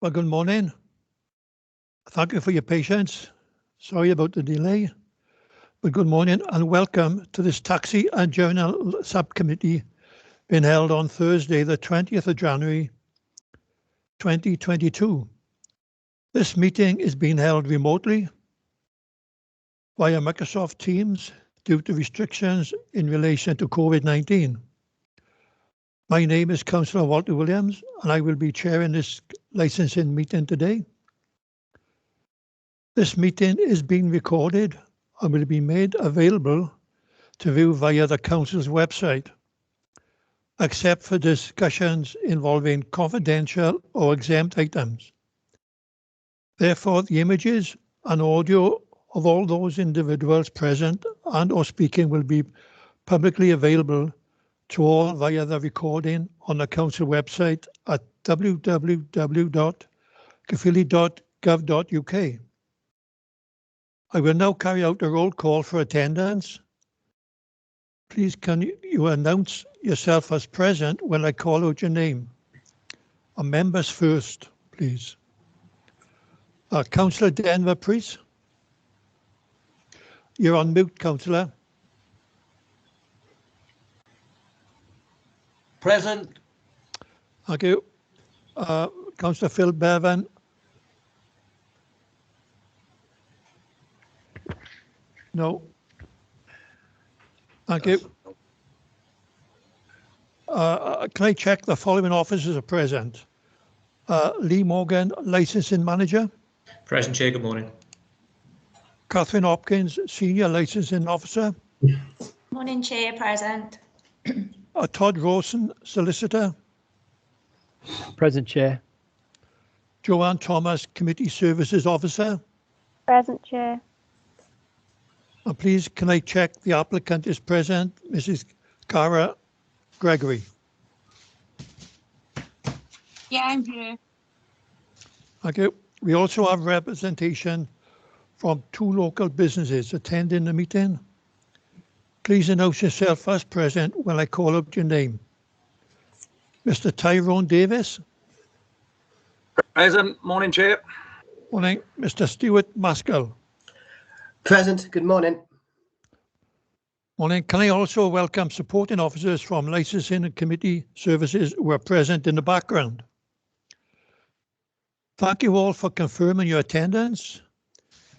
Well, good morning. Thank you for your patience. Sorry about the delay. But good morning and welcome to this Taxi and Journal Subcommittee being held on Thursday, the 20th of January, 2022. This meeting is being held remotely via Microsoft Teams due to restrictions in relation to COVID-19. My name is Councillor Walter Williams and I will be chairing this licensing meeting today. This meeting is being recorded and will be made available to view via the Council's website, except for discussions involving confidential or exempt items. Therefore, the images and audio of all those individuals present and or speaking will be publicly available to all via the recording on the Council website at www.caerphilly.gov.uk. I will now carry out a roll call for attendance. Please can you announce yourself as present when I call out your name? Members first, please. Councillor Denver, please. You're on mute, Councillor. Present. Thank you. Councillor Phil Bevan. No. Thank you. Can I check the following officers are present? Lee Morgan, Licensing Manager. Present, Chair. Good morning. Catherine Hopkins, Senior Licensing Officer. Morning, Chair. Present. Todd Rawson, Solicitor. Present, Chair. Joanne Thomas, Committee Services Officer. Present, Chair. Please, can I check the applicant is present, Mrs. Cara Gregory? Yeah, I'm here. Thank you. We also have representation from 2 local businesses attending the meeting. Please announce yourself as present when I call up your name. Mr. Tyrone Davis. Present. Morning, Chair. Morning. Mr. Stuart Maskell. Present. Good morning. Morning. Can I also welcome supporting officers from licensing and committee services who are present in the background? Thank you all for confirming your attendance.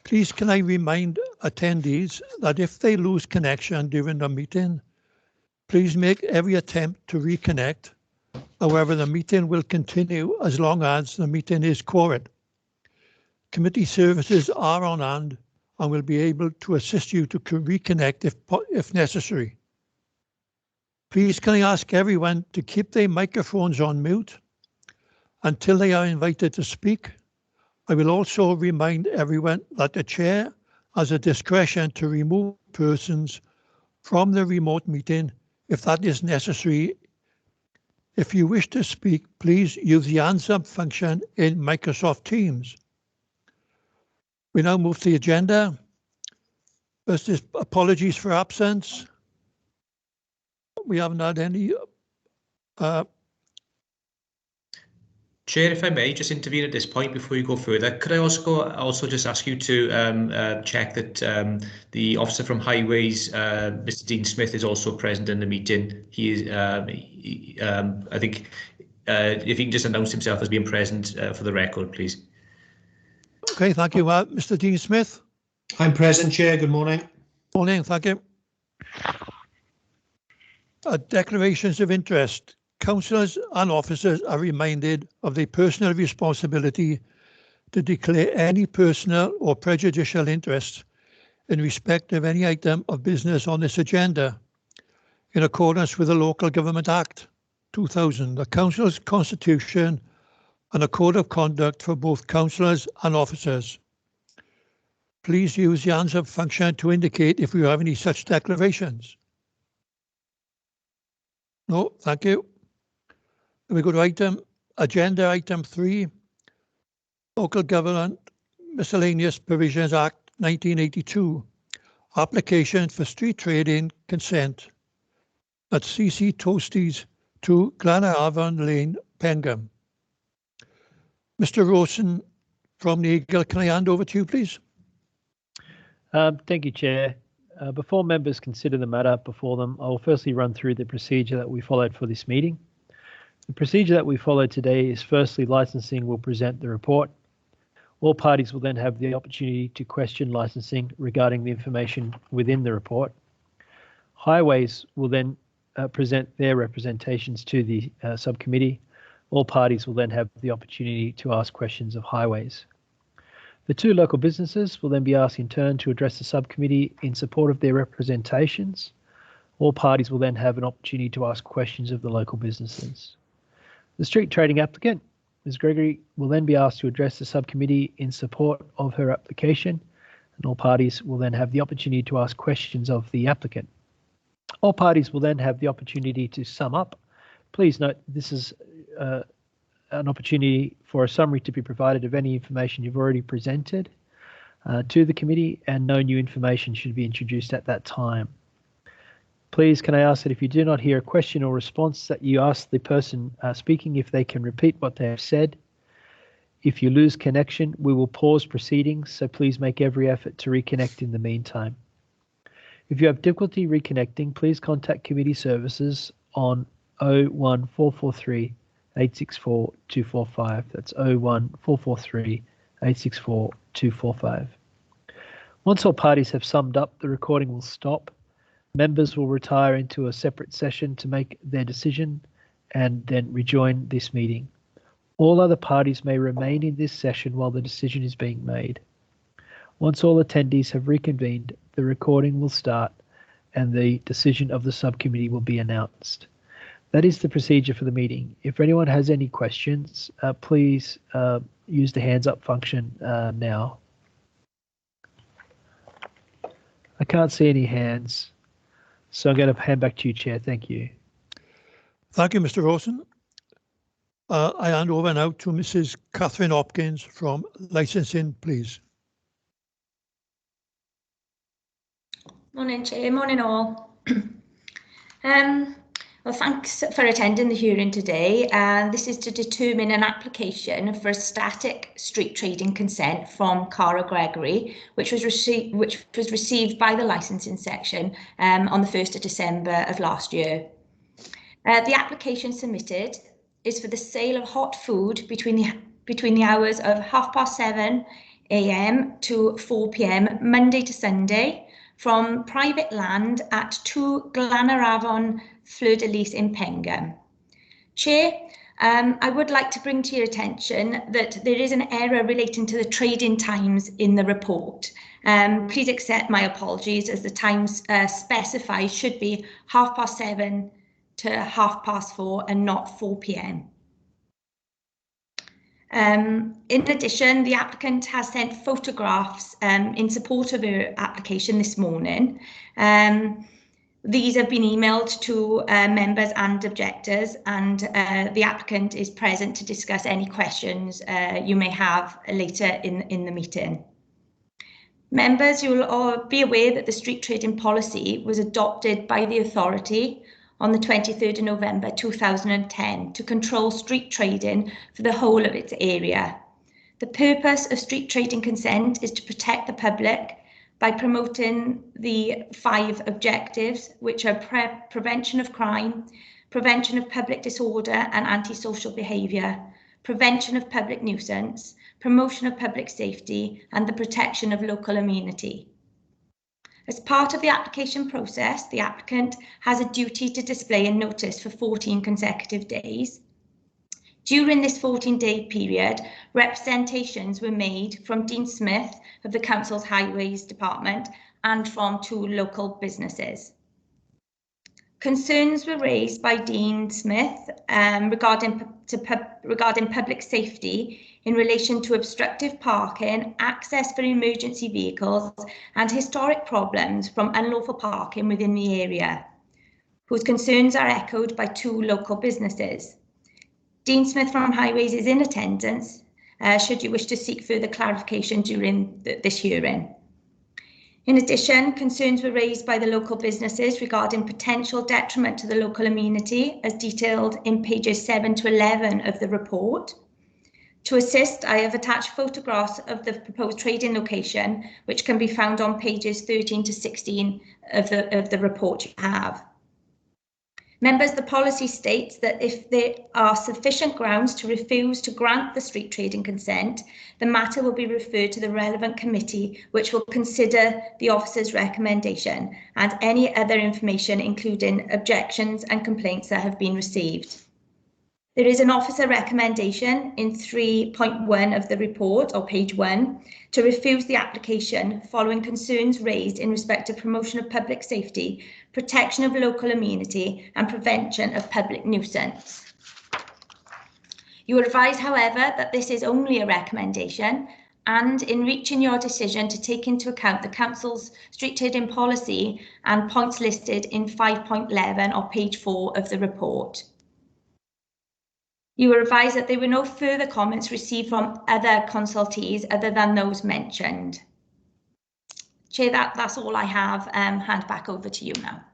Please can I remind attendees that if they lose connection during the meeting, please make every attempt to reconnect. However, the meeting will continue as long as the meeting is quorate. Committee services are on hand and will be able to assist you to reconnect if necessary. Please can I ask everyone to keep their microphones on mute until they are invited to speak. I will also remind everyone that the Chair has a discretion to remove persons from the remote meeting if that is necessary. If you wish to speak, please use the hands up function in Microsoft Teams. We now move to the agenda. First is apologies for absence. We haven't had any. Chair, if I may just intervene at this point before you go further, could I also just ask you to check that the officer from Highways, Mr. Dean Smith, is also present in the meeting. He is, I think, if he can just announce himself as being present for the record, please. Okay, thank you. Mr. Dean Smith. I'm present, Chair. Good morning. Morning, thank you. Declarations of interest. Councillors and officers are reminded of their personal responsibility to declare any personal or prejudicial interest in respect of any item of business on this agenda, in accordance with the Local Government Act 2000, the Council's Constitution and a Code of Conduct for both councillors and officers. Please use the hands up function to indicate if you have any such declarations. No, thank you. We go to agenda item 3, Local Government Miscellaneous Provisions Act 1982, application for street trading consent at CC Toasties 2 Glenavon Lane, Pengham. Mr. Rawson from the Eagle, can I hand over to you, please? Thank you, Chair. Before members consider the matter before them, I will firstly run through the procedure that we followed for this meeting. The procedure that we followed today is firstly, licensing will present the report. All parties will then have the opportunity to question licensing regarding the information within the report. Highways will then present their representations to the subcommittee. All parties will then have the opportunity to ask questions of Highways. The two local businesses will then be asked in turn to address the subcommittee in support of their representations. All parties will then have an opportunity to ask questions of the local businesses. The street trading applicant, Ms. Gregory, will then be asked to address the subcommittee in support of her application, and all parties will then have the opportunity to ask questions of the applicant. All parties will then have the opportunity to sum up. Please note this is an opportunity for a summary to be provided of any information you've already presented to the committee, and no new information should be introduced at that time. Please, can I ask that if you do not hear a question or response, that you ask the person speaking if they can repeat what they have said. If you lose connection, we will pause proceedings, so please make every effort to reconnect in the meantime. If you have difficulty reconnecting, please contact committee services on 01443 864 245. That's 01443 864 245. Once all parties have summed up, the recording will stop. Members will retire into a separate session to make their decision and then rejoin this meeting. All other parties may remain in this session while the decision is being made. Once all attendees have reconvened, the recording will start and the decision of the subcommittee will be announced. That is the procedure for the meeting. If anyone has any questions, please use the hands up function now. I can't see any hands. So I'm going to hand back to you, Chair. Thank you. Thank you, Mr. Rawson. I hand over now to Mrs. Catherine Hopkins from Licensing, please. Morning, Chair. Morning, all. Well, thanks for attending the hearing today. This is to determine an application for a static street trading consent from Cara Gregory, which was received by the licensing section on the 1st of December of last year. The application submitted is for the sale of hot food between the hours of 7:30 AM to 4 PM, Monday to Sunday, from private land at 2 Glanarafon Fleur de Lis in Pengham. Chair, I would like to bring to your attention that there is an error relating to the trading times in the report. Please accept my apologies, as the times specified should be 7:30 to 4:30 and not 4 PM. In addition, the applicant has sent photographs in support of her application this morning. These have been emailed to members and objectors, and the applicant is present to discuss any questions you may have later in the meeting. Members, you will all be aware that the street trading policy was adopted by the authority on the 23rd of November 2010 to control street trading for the whole of its area. The purpose of street trading consent is to protect the public by promoting the 5 objectives, which are prevention of crime, prevention of public disorder and antisocial behaviour, prevention of public nuisance, promotion of public safety, and the protection of local amenity. As part of the application process, the applicant has a duty to display a notice for 14 consecutive days. During this 14-day period, representations were made from Dean Smith of the Council's Highways Department and from 2 local businesses. Concerns were raised by Dean Smith regarding public safety in relation to obstructive parking, access for emergency vehicles, and historic problems from unlawful parking within the area, whose concerns are echoed by 2 local businesses. Dean Smith from Highways is in attendance, should you wish to seek further clarification during this hearing. In addition, concerns were raised by the local businesses regarding potential detriment to the local amenity, as detailed in pages 7 to 11 of the report. To assist, I have attached photographs of the proposed trading location, which can be found on pages 13 to 16 of the report you have. Members, the policy states that if there are sufficient grounds to refuse to grant the street trading consent, the matter will be referred to the relevant committee, which will consider the officer's recommendation and any other information, including objections and complaints that have been received. There is an officer recommendation in 3.1 of the report, or page 1, to refuse the application following concerns raised in respect of promotion of public safety, protection of local amenity, and prevention of public nuisance. You are advised, however, that this is only a recommendation, and in reaching your decision to take into account the Council's street trading policy and points listed in 5.11 or page 4 of the report. You were advised that there were no further comments received from other consultees other than those mentioned. Chair, that's all I have. Hand back over to you now.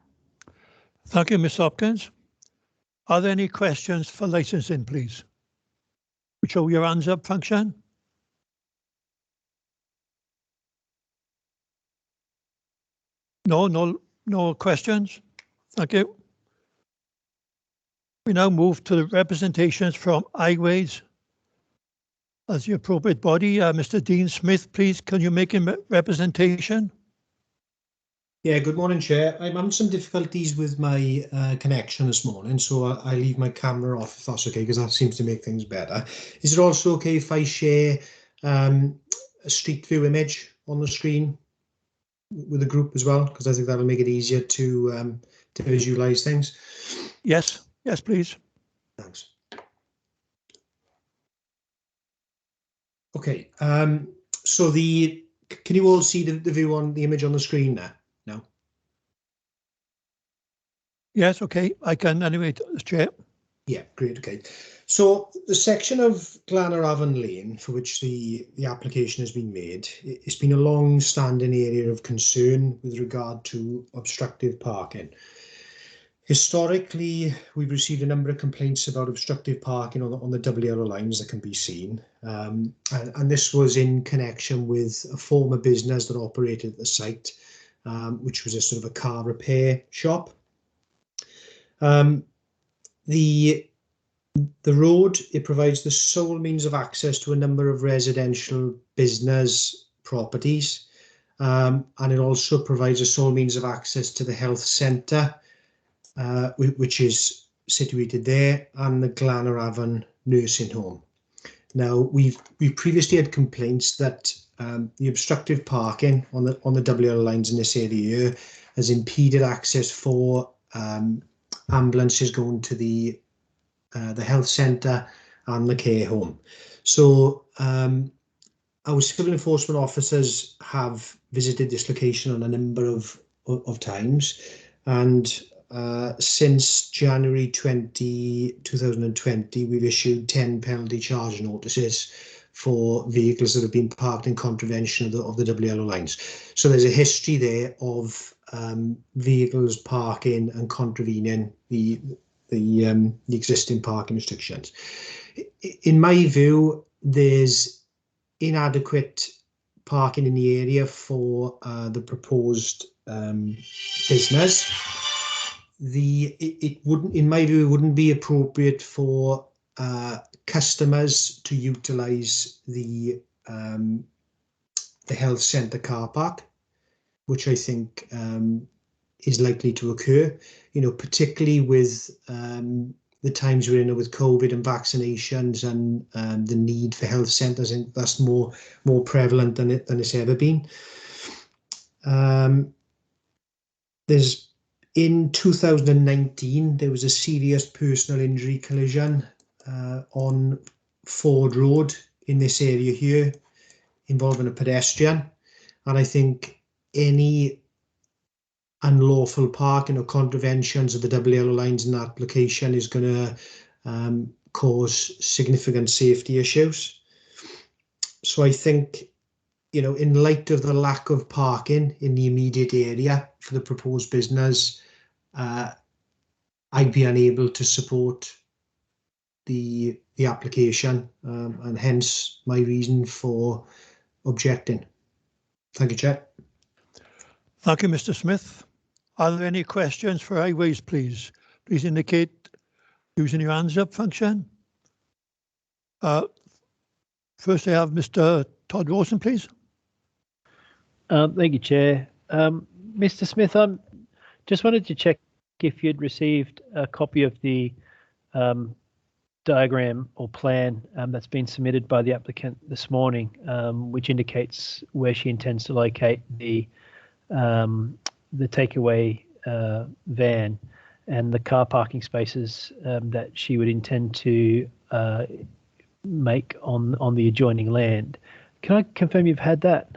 Thank you, Ms Hopkins. Are there any questions for licensing, please? Show your hands up function. No questions. Thank you. We now move to the representations from Highways. As the appropriate body, Mr. Dean Smith, please, can you make a representation? Yeah, good morning, Chair. I'm having some difficulties with my connection this morning, so I leave my camera off if that's okay, because that seems to make things better. Is it also okay if I share a street view image on the screen with the group as well? Because I think that'll make it easier to visualize things. Yes, please. Thanks. Okay, so can you all see the view on the image on the screen there? No? Yes, okay, I can anyway, Chair. Yeah, great, okay. So the section of Glanaravan Lane for which the application has been made, it's been a long-standing area of concern with regard to obstructive parking. Historically, we've received a number of complaints about obstructive parking on the double yellow lines that can be seen. And this was in connection with a former business that operated at the site, which was a sort of a car repair shop. The road, it provides the sole means of access to a number of residential business properties. And it also provides a sole means of access to the health centre, which is situated there, and the Glanaravan nursing home. Now, we've previously had complaints that the obstructive parking on the double yellow lines in this area has impeded access for ambulances going to the health centre and the care home. So our civil enforcement officers have visited this location on a number of times, and since January 2020, we've issued 10 penalty charge notices for vehicles that have been parked in contravention of the double yellow lines. So there's a history there of vehicles parking and contravening the existing parking restrictions. In my view, there's inadequate parking in the area for the proposed business. It wouldn't, in my view, it wouldn't be appropriate for customers to utilise the health centre car park, which I think is likely to occur. You know, particularly with the times we're in with COVID and vaccinations and the need for health centres, and that's more prevalent than it's ever been. In 2019, there was a serious personal injury collision on Ford Road in this area here, involving a pedestrian, and I think any unlawful parking or contraventions of the double yellow lines in that location is going to cause significant safety issues. So I think, you know, in light of the lack of parking in the immediate area for the proposed business, I'd be unable to support the the application, and hence my reason for objecting. Thank you, Chair. Thank you, Mr. Smith. Are there any questions for Highways, please? Please indicate using your hands up function. First, I have Mr. Todd Rawson, please. Thank you, Chair. Mr. Smith, I just wanted to check if you'd received a copy of the diagram or plan that's been submitted by the applicant this morning, which indicates where she intends to locate the takeaway van and the car parking spaces that she would intend to make on the adjoining land. Can I confirm you've had that?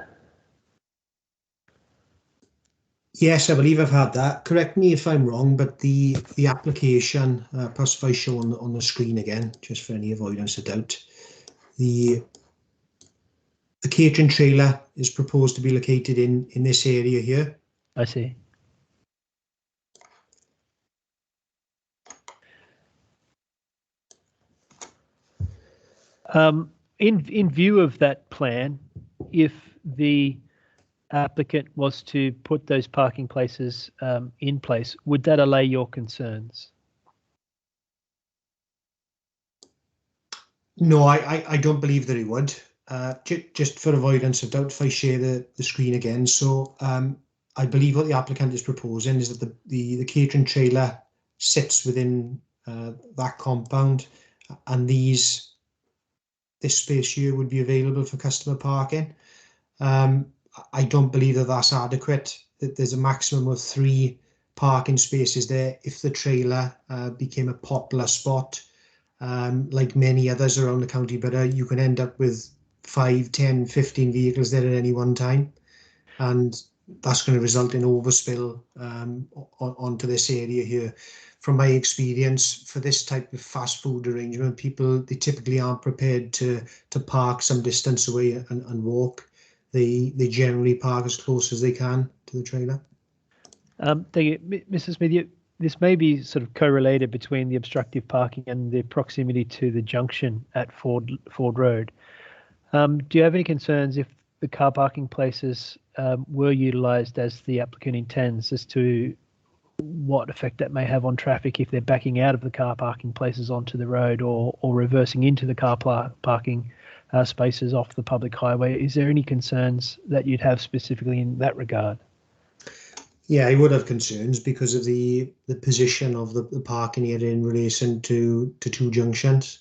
Yes, I believe I've had that. Correct me if I'm wrong, but the application, perhaps if I show on the screen again, just for any avoidance of doubt, the catering trailer is proposed to be located in this area here. I see. In view of that plan, if the applicant was to put those parking places in place, would that allay your concerns? No, I don't believe that it would. Just for avoidance of doubt, if I share the screen again. So I believe what the applicant is proposing is that the catering trailer sits within that compound, and this space here would be available for customer parking. I don't believe that that's adequate, that there's a maximum of 3 parking spaces there. If the trailer became a popular spot, like many others around the county borough, you can end up with 5, 10, 15 vehicles there at any one time. And that's going to result in overspill onto this area here. From my experience, for this type of fast food arrangement, they typically aren't prepared to park some distance away and walk. They generally park as close as they can to the trailer. Thank you, Mr. Smith. This may be sort of correlated between the obstructive parking and the proximity to the junction at Ford Road. Do you have any concerns if the car parking places were utilised as the applicant intends, as to what effect that may have on traffic if they're backing out of the car parking places onto the road or reversing into the car parking spaces off the public highway? Is there any concerns that you'd have specifically in that regard? Yeah, I would have concerns because of the position of the parking area in relation to 2 junctions.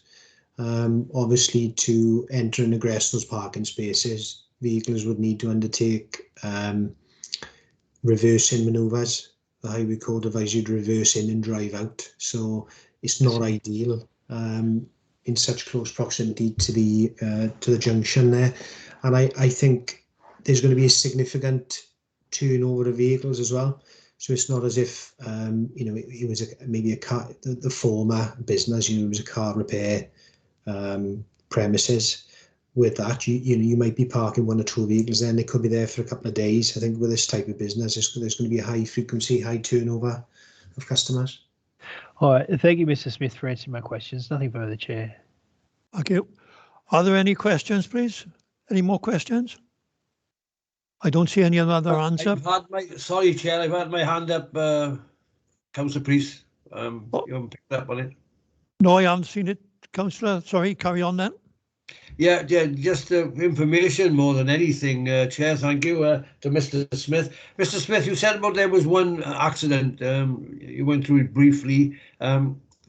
Obviously, to enter and egress those parking spaces, vehicles would need to undertake reversing manoeuvres. The Highway Code advises you to reverse in and drive out. So it's not ideal in such close proximity to the junction there. And I think there's going to be a significant turnover of vehicles as well. So it's not as if it was maybe a car, the former business, it was a car repair premises. With that, you might be parking 1 or 2 vehicles there, and they could be there for a couple of days. I think with this type of business, there's going to be a high frequency, high turnover of customers. All right. Thank you, Mr. Smith, for answering my questions. Nothing further, Chair. Okay. Are there any questions, please? Any more questions? I don't see any other hands up. Sorry, Chair, I've had my hand up, Councillor Priest. You haven't picked up on it. No, I haven't seen it, Councillor. Sorry, carry on then. Yeah, just information more than anything, Chair. Thank you to Mr. Smith. Mr. Smith, you said about there was one accident. You went through it briefly.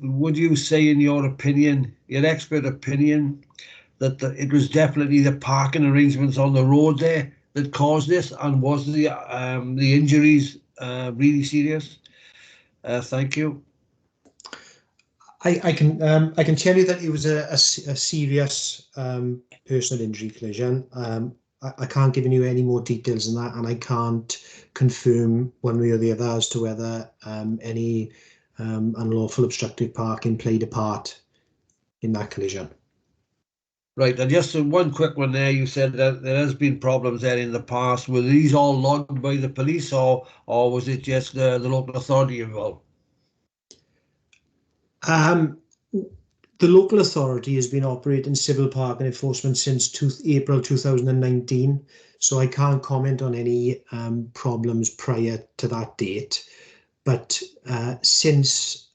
Would you say, in your opinion, your expert opinion, that it was definitely the parking arrangements on the road there that caused this, and was the injuries really serious? Thank you. I can tell you that it was a serious personal injury collision. I can't give you any more details than that, and I can't confirm one way or the other as to whether any unlawful obstructive parking played a part in that collision. Right, and just one quick one there. You said that there has been problems there in the past. Were these all logged by the police, or was it just the local authority involved? The local authority has been operating civil parking enforcement since April 2019, so I can't comment on any problems prior to that date. But since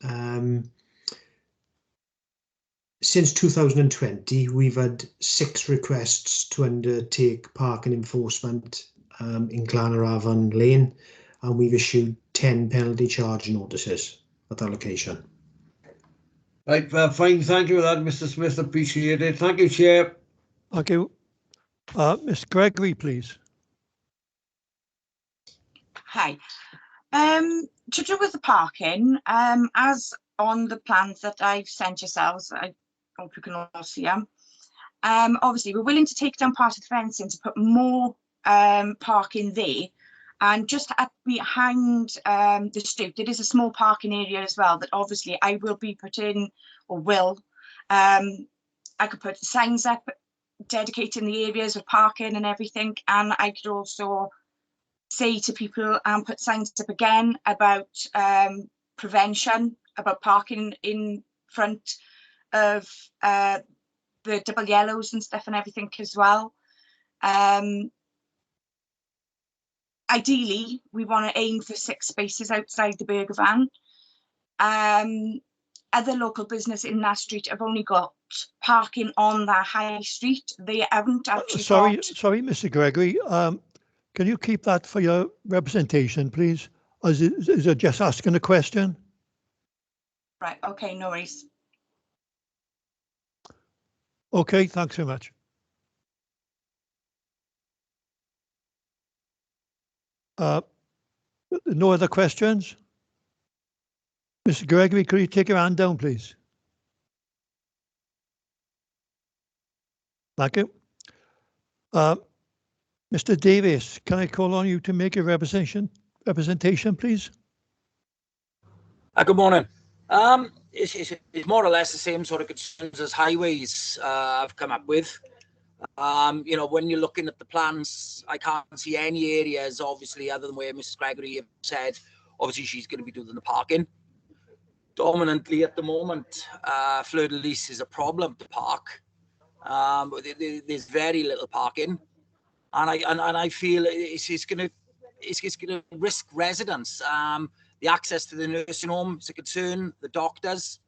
2020, we've had 6 requests to undertake parking enforcement in Glanarvan Lane, and we've issued 10 penalty charge notices at that location. Right, fine. Thank you for that, Mr. Smith. Appreciate it. Thank you, Chair. Thank you. Ms. Gregory, please. Hi. To do with the parking, as on the plans that I've sent yourselves, I hope you can all see them. Obviously, we're willing to take down part of the fencing to put more parking there. And just behind the stoop, there is a small parking area as well that obviously I will be putting, or will. I could put signs up dedicating the areas of parking and everything. And I could also say to people and put signs up again about prevention, about parking in front of the double yellows and stuff and everything as well. Ideally, we want to aim for 6 spaces outside the burger van. Other local business in that street have only got parking on that high street. They haven't actually Sorry, Mr. Gregory. Can you keep that for your representation, please? Is it just asking a question? Right, okay, no worries. Okay, thanks very much. No other questions? Mr. Gregory, could you take your hand down, please? Thank you. Mr. Davis, can I call on you to make a representation, please? Good morning. It's more or less the same sort of concerns as highways I've come up with. You know, when you're looking at the plans, I can't see any areas, obviously, other than where Mrs. Gregory said, obviously she's going to be doing the parking. Dominantly at the moment, Fleur-de-Lys is a problem to park. There's very little parking, and I feel it's going to risk residents. The access to the nursing home is a concern. The doctors,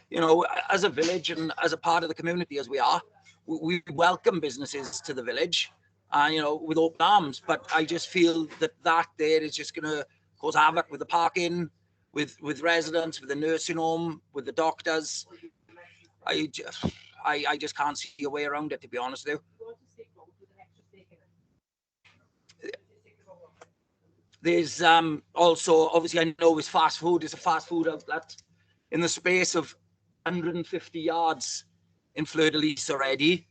you know, as a village and as a part of the community as we are, we welcome businesses to the village, you know, with open arms. But I just feel that there is just going to cause havoc with the parking, with residents, with the nursing home, with the doctors. I just can't see a way around it, to be honest with you. There's also, obviously, I know it's fast food. It's a fast food outlet in the space of 150 yards in Fleur-de-Lys already.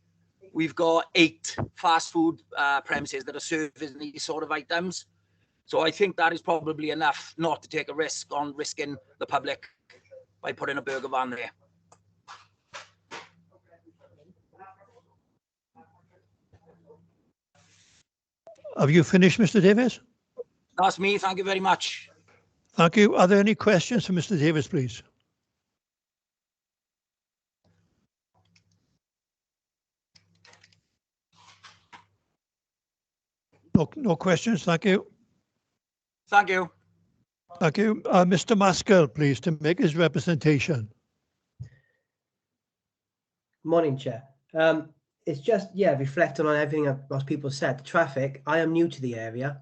We've got 8 fast food premises that are serving these sort of items. So I think that is probably enough not to take a risk on risking the public by putting a burger van there. Have you finished, Mr. Davis? That's me. Thank you very much. Thank you. Are there any questions for Mr. Davis, please? No questions. Thank you. Thank you. Thank you. Mr. Maskell, please, to make his representation. Morning, Chair. It's just, reflecting on everything that most people said. The traffic, I am new to the area.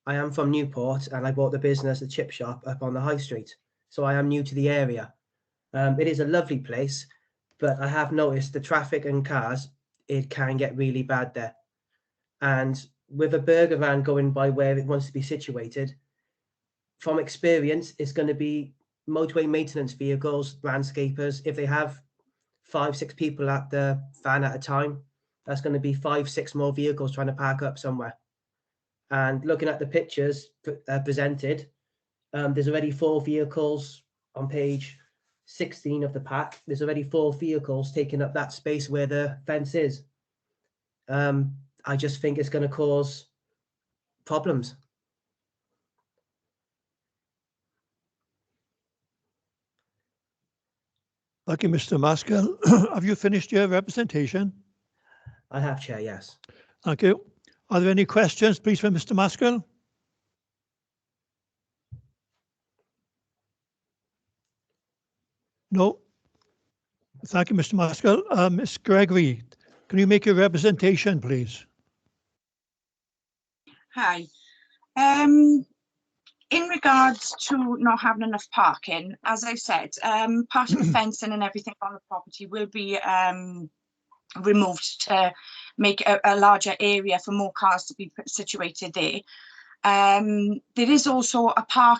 I am from Newport and I bought the business, the chip shop up on the high street. So I am new to the area. It is a lovely place, but I have noticed the traffic and cars, it can get really bad there. And with a burger van going by where it wants to be situated, from experience, it's going to be motorway maintenance vehicles, landscapers. If they have 5-6 people at the van at a time, that's going to be 5-6 more vehicles trying to park up somewhere. And looking at the pictures presented, there's already 4 vehicles on page 16 of the pack. There's already 4 vehicles taking up that space where the fence is. I just think it's going to cause problems. Thank you, Mr. Maskell. Have you finished your representation? I have, Chair, yes. Thank you. Are there any questions, please, for Mr. Maskell? No. Thank you, Mr. Maskell. Ms. Gregory, can you make your representation, please? Hi. In regards to not having enough parking, as I said, part of the fencing and everything on the property will be removed to make a larger area for more cars to be situated there. There is also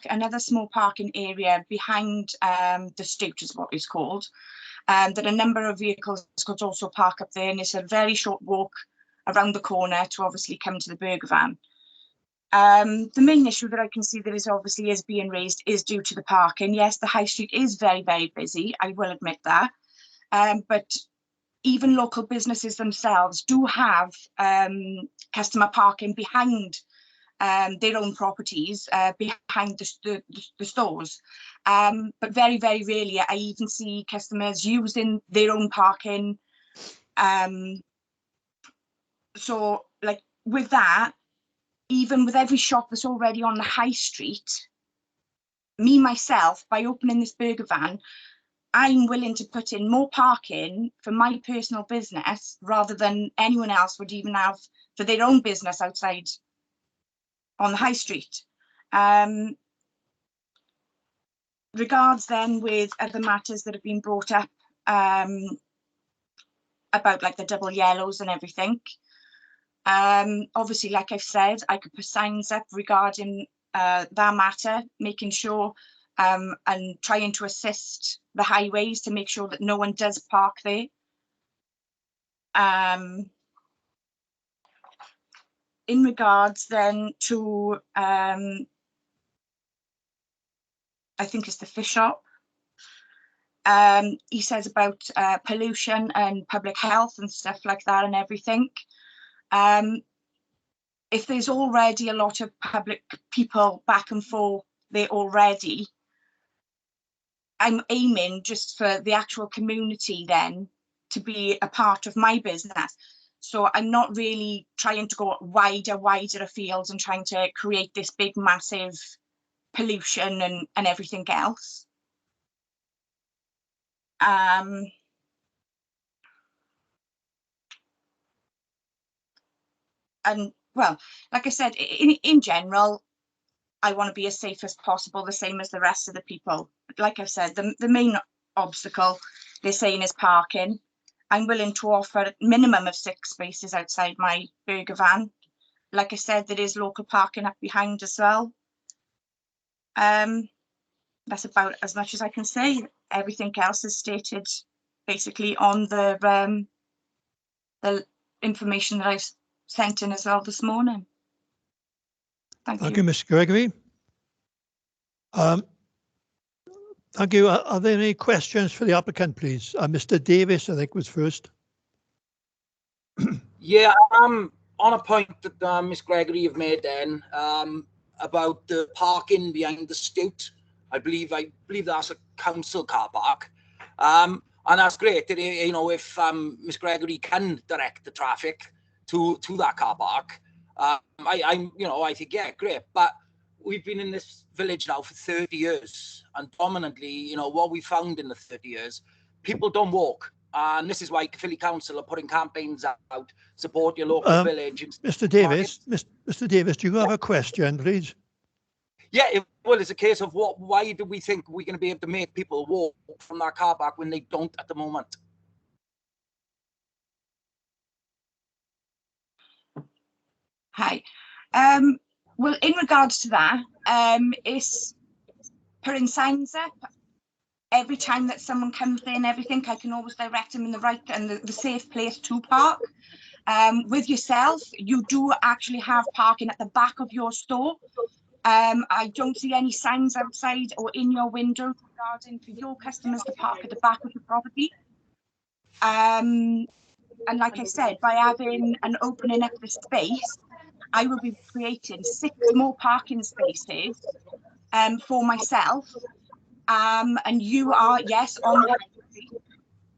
another small parking area behind the stoop, is what it's called, that a number of vehicles could also park up there, and it's a very short walk around the corner to obviously come to the burger van. The main issue that I can see that is being raised is due to the parking. Yes, the high street is very, very busy, I will admit that, but even local businesses themselves do have customer parking behind their own properties, behind the stores, but very, very rarely I even see customers using their own parking. So like with that, even with every shop that's already on the high street, myself, by opening this burger van, I'm willing to put in more parking for my personal business rather than anyone else would even have for their own business outside on the high street. Regards then with other matters that have been brought up about like the double yellows and everything. Obviously, like I've said, I could put signs up regarding that matter, making sure and trying to assist the highways to make sure that no one does park there. In regards then to, I think it's the fish shop, he says about pollution and public health and stuff like that and everything. If there's already a lot of public people back and forth there already, I'm aiming just for the actual community then to be a part of my business. So I'm not really trying to go wider afield and trying to create this big, massive pollution and everything else. And well, like I said, in general, I want to be as safe as possible, the same as the rest of the people. Like I've said, the main obstacle they're saying is parking. I'm willing to offer a minimum of 6 spaces outside my burger van. Like I said, there is local parking up behind as well. That's about as much as I can say. Everything else is stated basically on the information that I've sent in as well this morning. Thank you, Ms. Gregory. Thank you. Are there any questions for the applicant, please? Mr. Davis, I think, was first. Yeah, on a point that Miss Gregory have made then about the parking behind the stoop. I believe that's a council car park, and that's great. You know, if Miss Gregory can direct the traffic to that car park, I think, yeah, great. But we've been in this village now for 30 years, and dominantly, you know, what we found in the 30 years, people don't walk. And this is why Caerphilly Council are putting campaigns out, support your local village. Mr. Davis, Mr. Davis, do you have a question, please? Yeah, well, it's a case of why do we think we're going to be able to make people walk from that car park when they don't at the moment? Hi. Well, in regards to that, it's putting signs up. Every time that someone comes in, everything, I can always direct them in the right and the safe place to park. With yourself, you do actually have parking at the back of your store. I don't see any signs outside or in your window regarding for your customers to park at the back of the property. And like I said, by having and opening up the space, I will be creating 6 more parking spaces for myself. And you are, yes, on the high street.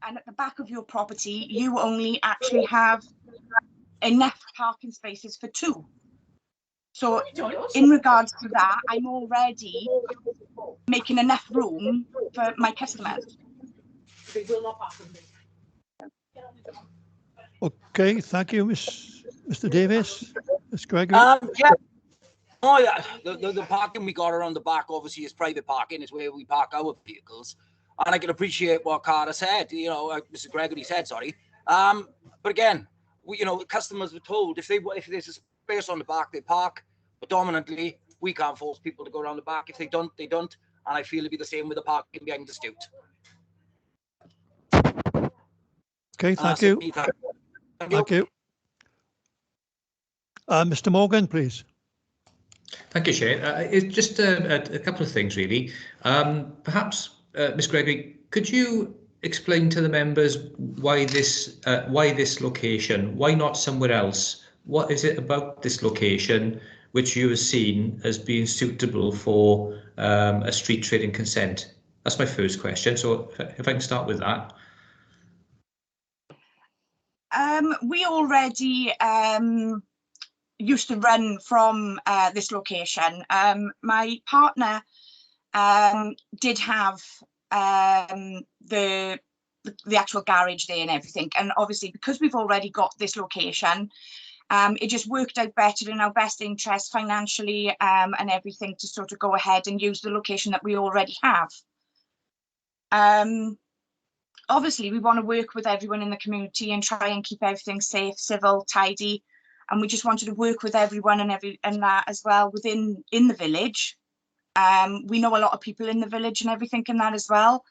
and at the back of your property, you only actually have enough parking spaces for 2. So in regards to that, I'm already making enough room for my customers. Okay, thank you, Mr. Davis. Ms. Gregory. Yeah. Oh yeah, the parking we got around the back obviously is private parking. It's where we park our vehicles, and I can appreciate what Cara said. You know, Mr. Gregory said, sorry. But again, customers were told if there's a space on the back, they park. But dominantly, we can't force people to go around the back. If they don't, they don't. And I feel it'd be the same with the parking behind the stoop. Okay, thank you. Thank you. Mr. Morgan, please. Thank you, Chair. It's just a couple of things, really. Perhaps, Ms. Gregory, could you explain to the members why this location? Why not somewhere else? What is it about this location which you have seen as being suitable for a street trading consent? That's my first question. So if I can start with that. We already used to run from this location. My partner did have the actual garage there and everything, and obviously because we've already got this location, it just worked out better in our best interest financially and everything to sort of go ahead and use the location that we already have. Obviously we want to work with everyone in the community and try and keep everything safe, civil, tidy, and we just wanted to work with everyone and that as well within the village. We know a lot of people in the village and everything in that as well.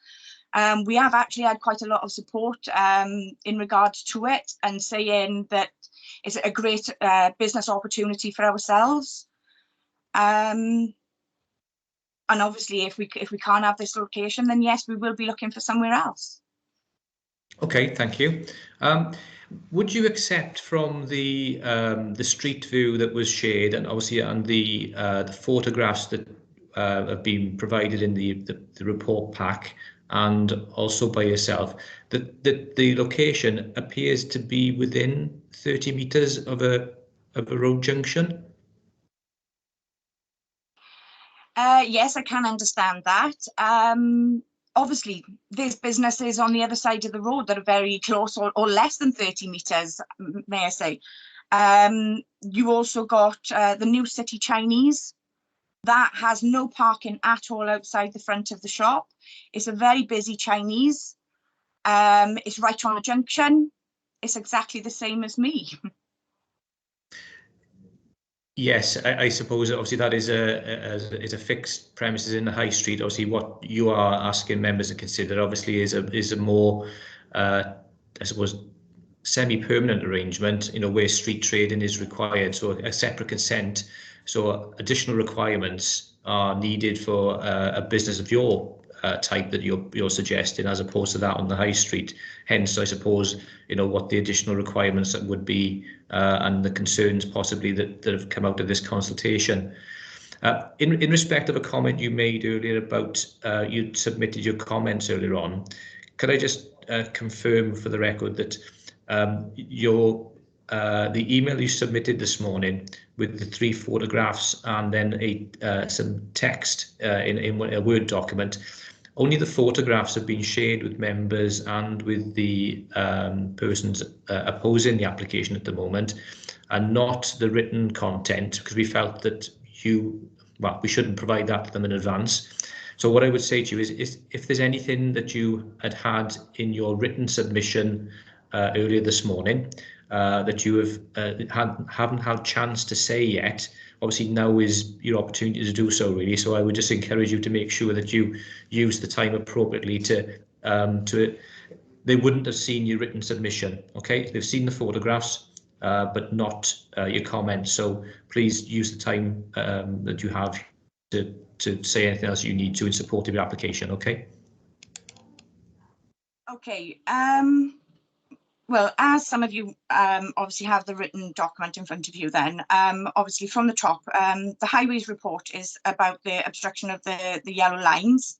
We have actually had quite a lot of support in regards to it and saying that it's a great business opportunity for ourselves. And obviously if we can't have this location, then yes, we will be looking for somewhere else. Okay, thank you. Would you accept from the street view that was shared, and obviously and the photographs that have been provided in the report pack, and also by yourself, that the location appears to be within 30 metres of a road junction? Yes, I can understand that. Obviously, there's businesses on the other side of the road that are very close or less than 30 metres, may I say. You also got the New City Chinese. That has no parking at all outside the front of the shop. It's a very busy Chinese. It's right on a junction. It's exactly the same as me. Yes, I suppose obviously that is a fixed premises in the high street. Obviously, what you are asking members to consider obviously is a more, I suppose, semi-permanent arrangement. Where street trading is required, so a separate consent. So additional requirements are needed for a business of your type that you're suggesting, as opposed to that on the high street. Hence, I suppose, what the additional requirements that would be and the concerns possibly that have come out of this consultation. In respect of a comment you made earlier about you submitted your comments earlier on, could I just confirm for the record that the email you submitted this morning with the 3 photographs and then some text in a Word document, only the photographs have been shared with members and with the persons opposing the application at the moment, and not the written content, because we felt that we shouldn't provide that to them in advance. So what I would say to you is if there's anything that you had in your written submission earlier this morning that you haven't had a chance to say yet, obviously now is your opportunity to do so, really. So I would just encourage you to make sure that you use the time appropriately they wouldn't have seen your written submission, okay? They've seen the photographs, but not your comments. So please use the time that you have to say anything else you need to in support of your application, okay? Okay. Well, as some of you obviously have the written document in front of you then, obviously from the top, the highways report is about the obstruction of the yellow lines.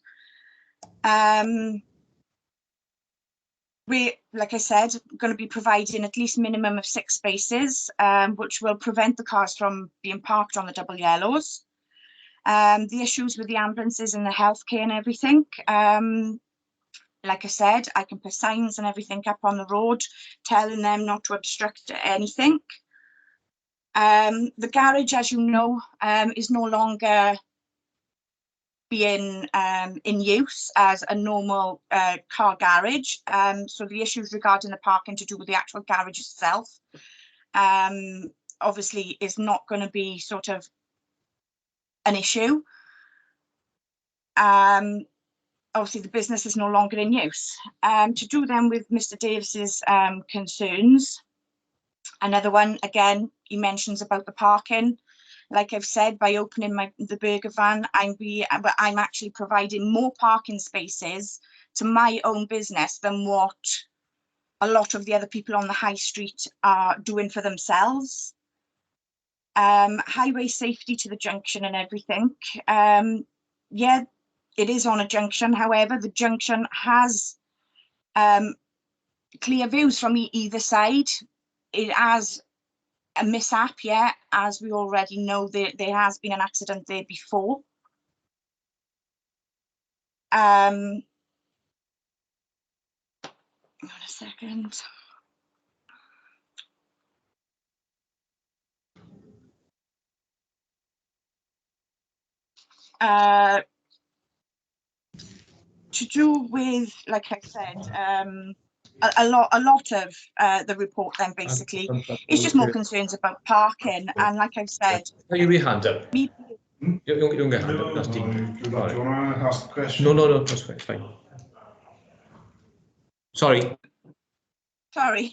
We, like I said, going to be providing at least minimum of 6 spaces, which will prevent the cars from being parked on the double yellows. The issues with the ambulances and the healthcare and everything, like I said, I can put signs and everything up on the road telling them not to obstruct anything. The garage, as you know, is no longer being in use as a normal car garage. So the issues regarding the parking to do with the actual garage itself obviously is not going to be sort of an issue. Obviously the business is no longer in use. To do then with Mr. Davis's concerns, another one, again, he mentions about the parking. Like I've said, by opening the burger van, I'm actually providing more parking spaces to my own business than what a lot of the other people on the high street are doing for themselves. Highway safety to the junction and everything. Yeah, it is on a junction. However, the junction has clear views from either side. It has a mishap, yeah, as we already know, there has been an accident there before. Hold on a second. To do with, like I said, a lot of the report then basically is just more concerns about parking, and like I've said, You your hand up. Me, You don't get hand up. That's deep. Do you want to ask the question? No, that's fine. Sorry. sorry.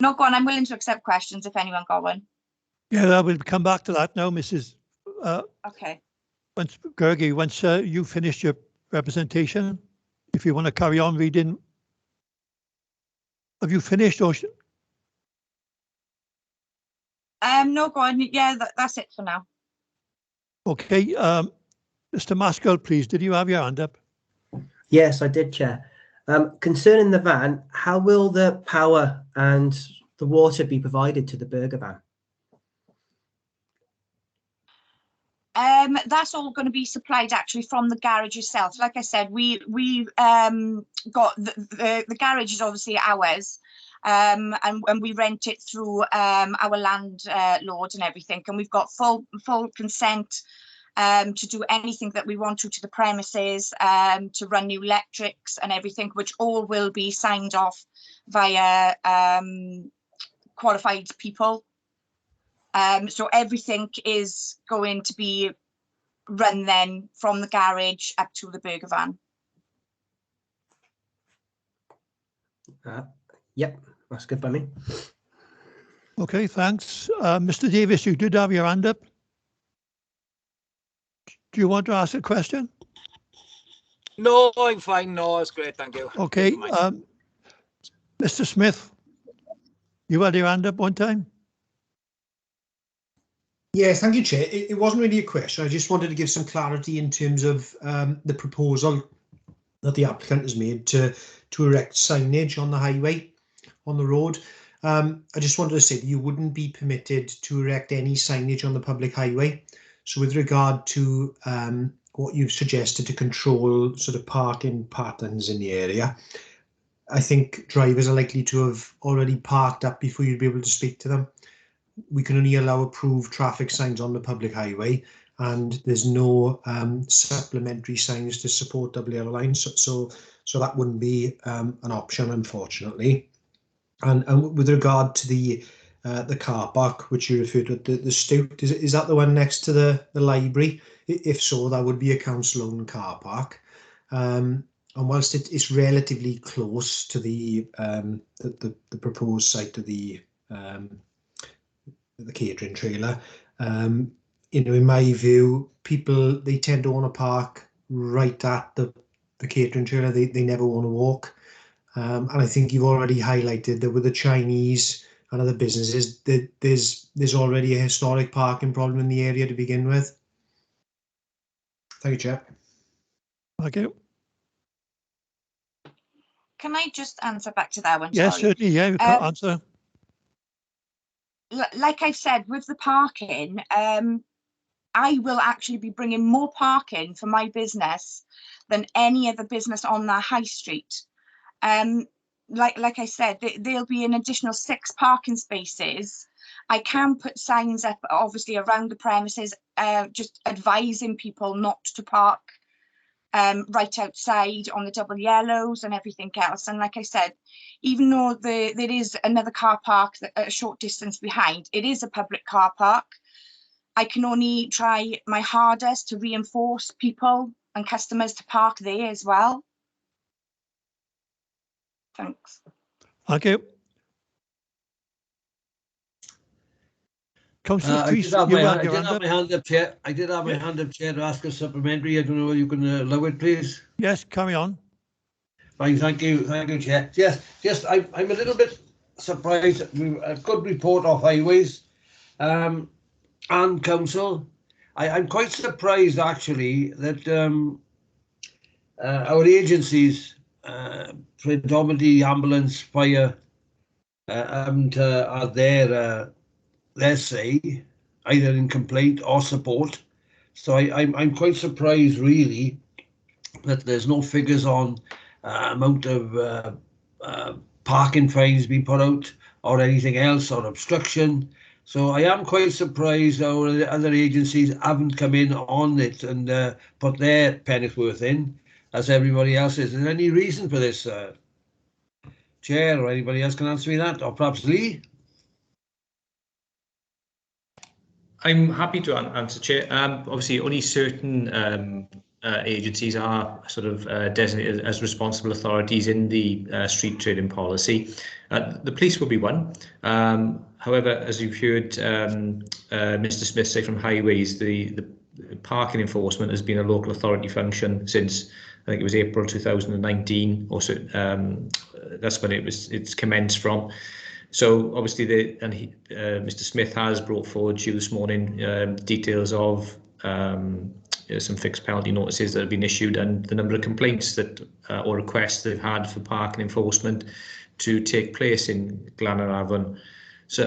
No, go on. I'm willing to accept questions if anyone got one. Yeah, we'll come back to that now, Mrs. Okay. Once you finished your representation, if you want to carry on reading. Have you finished or? No, go on. Yeah, that's it for now. Okay, Mr. Maskell, please, did you have your hand up? Yes, I did, Chair. Concerning the van, how will the power and the water be provided to the burger van? That's all going to be supplied actually from the garage itself. Like I said, we got the garage is obviously ours, and we rent it through our landlord and everything, and we've got full consent to do anything that we want to the premises, to run new electrics and everything, which all will be signed off via qualified people. So everything is going to be run then from the garage up to the burger van. Yep, that's good by me. Okay, thanks. Mr. Davis, you did have your hand up. Do you want to ask a question? No, I'm fine. No, it's great. Thank you. Okay. Mr. Smith, you had your hand up one time? Yeah, thank you, Chair. It wasn't really a question. I just wanted to give some clarity in terms of the proposal that the applicant has made to erect signage on the highway, on the road. I just wanted to say that you wouldn't be permitted to erect any signage on the public highway. So with regard to what you've suggested to control sort of parking patterns in the area, I think drivers are likely to have already parked up before you'd be able to speak to them. We can only allow approved traffic signs on the public highway, and there's no supplementary signs to support double yellow lines. So that wouldn't be an option, unfortunately. And with regard to the car park, which you referred to, the stoop, is that the one next to the library? If so, that would be a council-owned car park. And whilst it's relatively close to the proposed site of the catering trailer, in my view, people, they tend to want to park right at the catering trailer. They never want to walk. And I think you've already highlighted that with the Chinese and other businesses, that there's already a historic parking problem in the area to begin with. Thank you, Chair. Thank you. can I just answer back to that one? Yes, Sorry. certainly. Yeah, you can answer. Like I've said, with the parking, I will actually be bringing more parking for my business than any other business on that high street. Like I said, there'll be an additional 6 parking spaces. I can put signs up, obviously, around the premises, just advising people not to park right outside on the double yellows and everything else. And like I said, even though there is another car park a short distance behind, it is a public car park. I can only try my hardest to reinforce people and customers to park there as well. Thanks. Thank you. Councillor I Priest, did have you my had hand, your hand up. Chair. I did have my hand up, Chair, to ask a supplementary. I don't know if you can allow it, please. Yes, carry on. Fine, thank you, Chair. Yes, I'm a little bit surprised. A good report of highways and council. I'm quite surprised actually that our agencies, predominantly ambulance, fire, are there, let's say, either in complaint or support. So I'm quite surprised really that there's no figures on amount of parking fines being put out or anything else, or obstruction. So I am quite surprised our other agencies haven't come in on it and put their pennyworth in, as everybody else is. Is there any reason for this, Chair, or anybody else can answer me that, or perhaps Lee? I'm happy to answer, Chair. Obviously, only certain agencies are sort of designated as responsible authorities in the street trading policy. The police will be one. However, as you've heard Mr. Smith say from Highways, the parking enforcement has been a local authority function since, I think it was April 2019, or so. That's when it's commenced from. So obviously, Mr. Smith has brought forward to you this morning details of some fixed penalty notices that have been issued and the number of complaints that or requests they've had for parking enforcement to take place in Glanarvon. So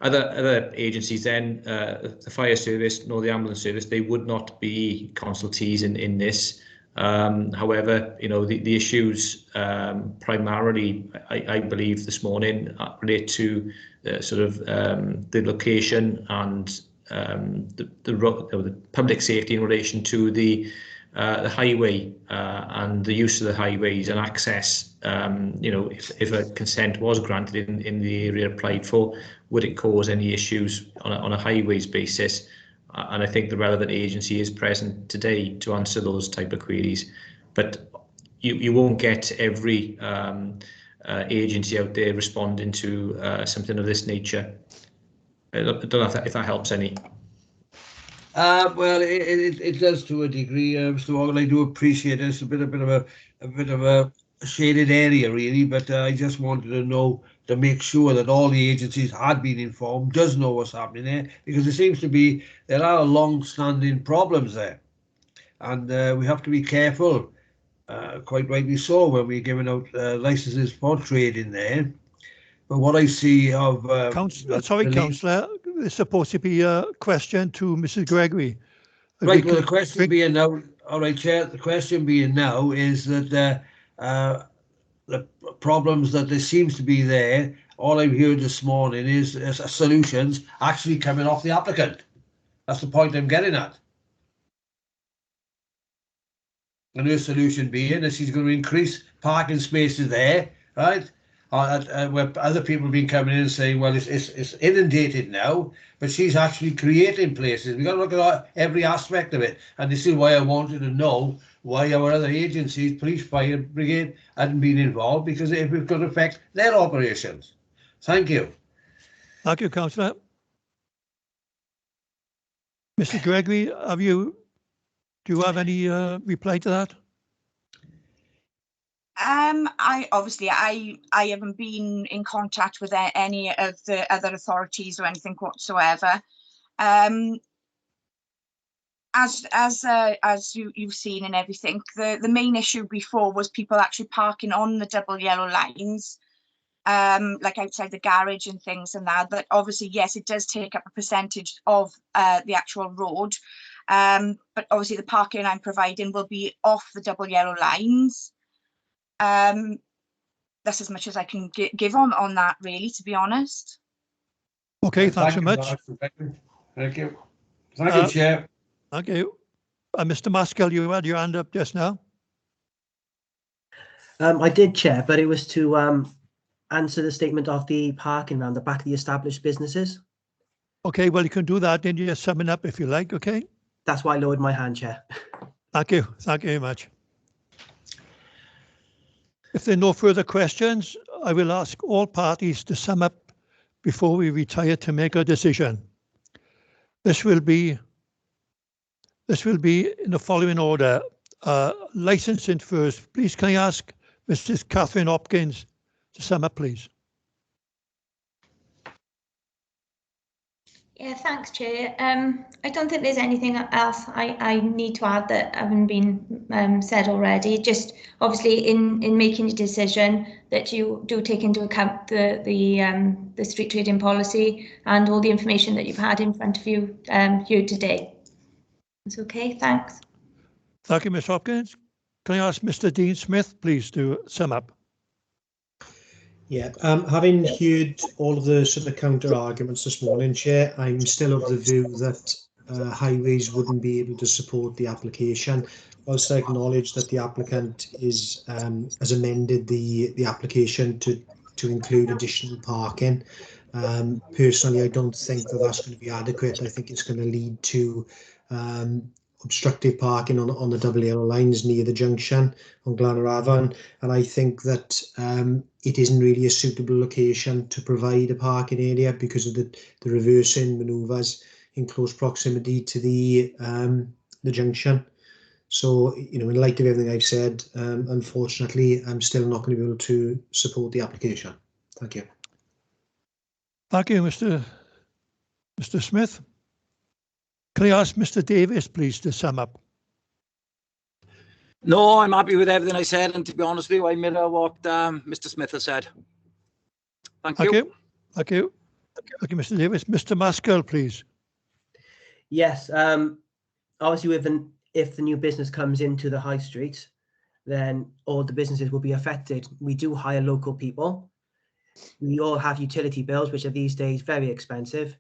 other agencies then, the fire service nor the ambulance service, they would not be consultees in this. However, the issues primarily, I believe this morning, relate to sort of the location and the public safety in relation to the highway and the use of the highways and access. If a consent was granted in the area applied for, would it cause any issues on a highways basis? And I think the relevant agency is present today to answer those type of queries. But you won't get every agency out there responding to something of this nature. I don't know if that helps any. Well, it does to a degree, Mr. Morgan. I do appreciate it. It's a bit of a shaded area, really. But I just wanted to know, to make sure that all the agencies had been informed, does know what's happening there, because it seems to be there are long-standing problems there, and we have to be careful. Quite rightly so, when we're giving out licenses for trading there. But what I see of Councillor, it's supposed to be a question to Mrs. Gregory. Right. Well, the question being now, all right, Chair. The question being now is that the problems that there seems to be there. All I've heard this morning is solutions actually coming off the applicant. That's the point I'm getting at. And her solution being that she's going to increase parking spaces there, right? Where other people have been coming in and saying, well, it's inundated now, but she's actually creating places. We've got to look at every aspect of it. And this is why I wanted to know why our other agencies, police, fire brigade, hadn't been involved, because it was going to affect their operations. Thank you. Thank you, Councillor. Mr. Gregory, do you have any reply to that? I haven't been in contact with any of the other authorities or anything whatsoever. as you've seen and everything, the main issue before was people actually parking on the double yellow lines, like outside the garage and things and that. But obviously, yes, it does take up a percentage of the actual road. But obviously the parking I'm providing will be off the double yellow lines. That's as much as I can give on that, really, to be honest. Okay, thanks so much. Thank you. Thank you, Chair. Thank you. Mr. Maskell, you had your hand up just now. I did, Chair, but it was to answer the statement of the parking around the back of the established businesses. Okay, well, you can do that. Then you just sum it up if you like, okay? That's why I lowered my hand, Chair. Thank you. Thank you very much. If there are no further questions, I will ask all parties to sum up before we retire to make a decision. This will be in the following order. Licensing first. Please can I ask Mrs. Catherine Hopkins to sum up, please? Yeah, thanks, Chair. I don't think there's anything else I need to add that haven't been said already. Just obviously in making a decision that you do take into account the street trading policy and all the information that you've had in front of you here today. It's okay, thanks. Thank you, Ms. Hopkins. Can I ask Mr. Dean Smith, please, to sum up? Yeah, having heard all of the sort of counter arguments this morning, Chair, I'm still of the view that highways wouldn't be able to support the application. Whilst I acknowledge that the applicant is has amended the application to include additional parking. Personally, I don't think that that's going to be adequate. I think it's going to lead to obstructive parking on the double yellow lines near the junction on Glanravan, and I think that it isn't really a suitable location to provide a parking area because of the reversing manoeuvres in close proximity to the junction. So, you know, in light of everything I've said, unfortunately, I'm still not going to be able to support the application. Thank you. Thank you, Mr. Smith. Can I ask Mr. Davis, please, to sum up? No, I'm happy with everything I said, and to be honest with you, I mirror what Mr. Smith has said. Thank you. Thank you, Mr. Davis. Mr. Maskell, please. Yes, obviously if the new business comes into the high street, then all the businesses will be affected. We do hire local people. We all have utility bills, which are these days very expensive,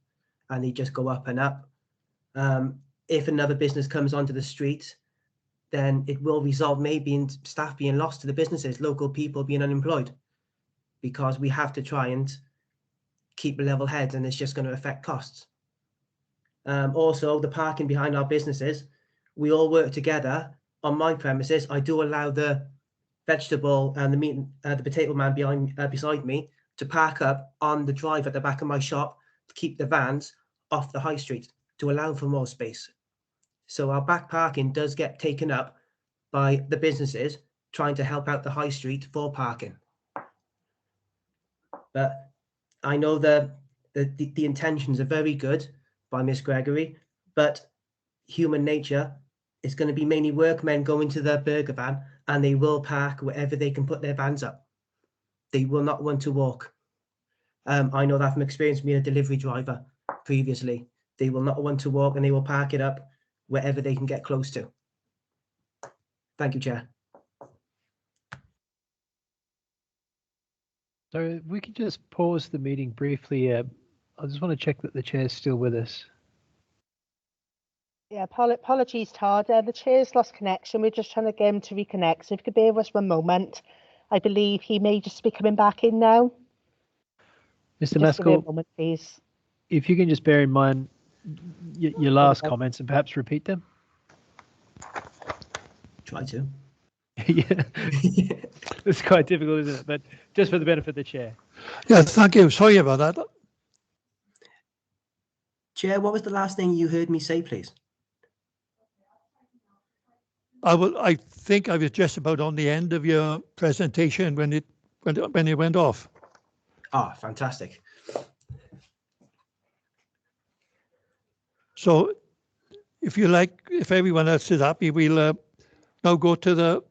and they just go up and up. If another business comes onto the street, then it will result maybe in staff being lost to the businesses, local people being unemployed, because we have to try and keep a level head, and it's just going to affect costs. Also, the parking behind our businesses, we all work together. On my premises, I do allow the vegetable and the potato man beside me to park up on the drive at the back of my shop to keep the vans off the high street, to allow for more space. So our back parking does get taken up by the businesses trying to help out the high street for parking. But I know the intentions are very good by Miss Gregory, but human nature is going to be mainly workmen going to their burger van, and they will park wherever they can put their vans up. They will not want to walk. I know that from experience being a delivery driver previously. They will not want to walk, and they will park it up wherever they can get close to. Thank you, Chair. So we could just pause the meeting briefly. I just want to check that the chair is still with us. Yeah, apologies, Todd. The chair's lost connection. We're just trying to get him to reconnect. So if you could bear with us one moment, I believe he may just be coming back in now. Mr. Just give me a Maskell, moment, please. if you can just bear in mind your last comments and perhaps repeat them. Try to. Yeah, it's quite difficult, isn't it? But just for the benefit of the chair. Yeah, thank you. Sorry about that. Chair, what was the last thing you heard me say, please? I think I was just about on the end of your presentation when it went off. Ah, fantastic. So if you like, if everyone else is happy, we'll now go to the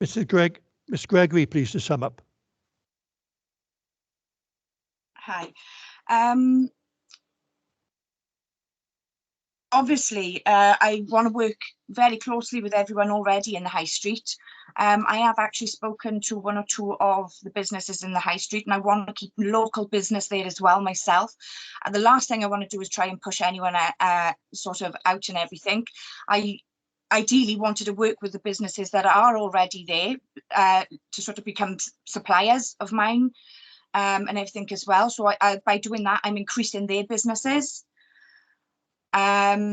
Mr. Gregory, please, to sum up. Hi. Obviously, I want to work very closely with everyone already in the High Street. I have actually spoken to one or two of the businesses in the High Street, and I want to keep local business there as well myself. And the last thing I want to do is try and push anyone sort of out and everything. I ideally wanted to work with the businesses that are already there to sort of become suppliers of mine and everything as well. So by doing that, I'm increasing their businesses. There's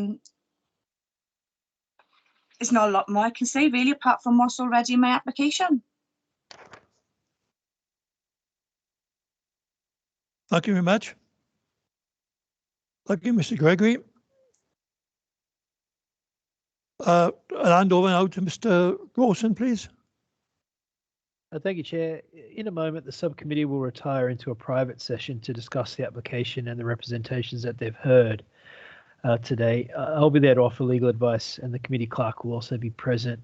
not a lot more I can say really, apart from what's already in my application. Thank you very much. Thank you, Mr. Gregory. I'll hand over now to Mr. Rawson, please. Thank you, Chair. In a moment, the subcommittee will retire into a private session to discuss the application and the representations that they've heard today. I'll be there to offer legal advice, and the committee clerk will also be present.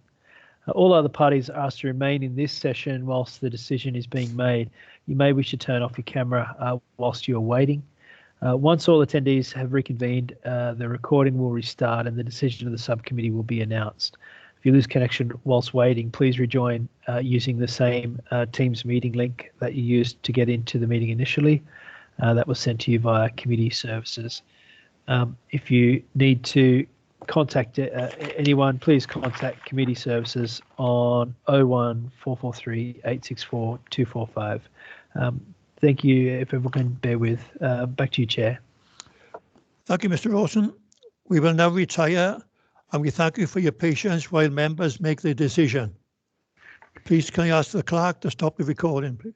All other parties are asked to remain in this session whilst the decision is being made. You may wish to turn off your camera whilst you're waiting. Once all attendees have reconvened, the recording will restart and the decision of the subcommittee will be announced. If you lose connection whilst waiting, please rejoin using the same Teams meeting link that you used to get into the meeting initially. That was sent to you via committee services. If you need to contact anyone, please contact committee services on 01 443 864 245. Thank you. If everyone can bear with, back to you, Chair. Thank you, Mr. Rawson. We will now retire, and we thank you for your patience while members make their decision. Please, can I ask the clerk to stop the recording, please?